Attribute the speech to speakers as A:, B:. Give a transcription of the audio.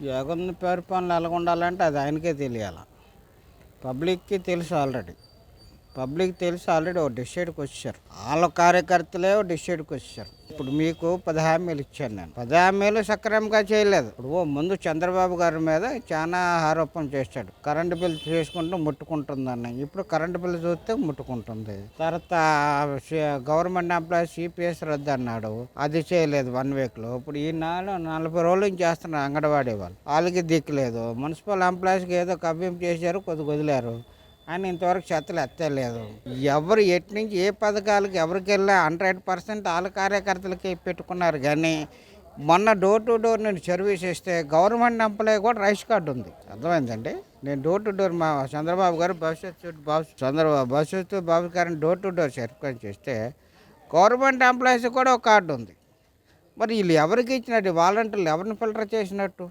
A: జగన్ పరిపాలన ఎలా ఉండాలంటే అది ఆయనకే తెలియాలి. పబ్లిక్కి తెలుసు ఆల్రెడీ. ఒక డిసైడ్కి వచ్చారు. వాళ్ళ కార్యకర్తలే ఒక డిసైడ్కి వచ్చారు. ఇప్పుడు మీకు 10 హామీలు ఇచ్చాను నేను. 10 హామీలు సక్రమంగా చేయలేదు. ఇప్పుడు ముందు చంద్రబాబు గారి మీద చాలా ఆరోపణ చేశాడు. కరెంటు బిల్లు చేసుకుంటూ ముట్టుకుంటుందని. ఇప్పుడు కరెంటు బిల్లు చూస్తే ముట్టుకుంటుంది. తర్వాత గవర్నమెంట్ ఎంప్లాయీస్ సిపిఎస్ రద్దు అన్నాడు. అది చేయలేదు 1 వీక్లో. ఇప్పుడు ఈ 40 రోజుల నుంచి చేస్తున్నారు అంగన్వాడీ వాళ్ళు. వాళ్ళకి దిక్కులేదు. మున్సిపల్ ఎంప్లాయీస్కి ఏదో కవ్యం చేశారు, కొద్దిగా వదిలారు. ఆయన ఇంతవరకు చెత్తలు ఎత్తలేదు. ఎవరు ఎటు నుంచి ఏ పథకాలకి ఎవరికి వెళ్ళా 100% వాళ్ళ కార్యకర్తలకి పెట్టుకున్నారు. కానీ మొన్న డోర్ టు డోర్ నేను సర్వీస్ ఇస్తే గవర్నమెంట్ ఎంప్లాయీ కూడా రైస్ కార్డు ఉంది. అర్థమైందండి. నేను డోర్ టు డోర్ మా చంద్రబాబు గారు భవిష్యత్తు బాబు గారిని డోర్ టు డోర్ సర్వీస్ చేస్తే గవర్నమెంట్ ఎంప్లాయీస్ కూడా ఒక కార్డు ఉంది. మరి వీళ్ళు ఎవరికి ఇచ్చినట్టు? వాలంటీర్లు ఎవరిని ఫిల్టర్ చేసినట్టు?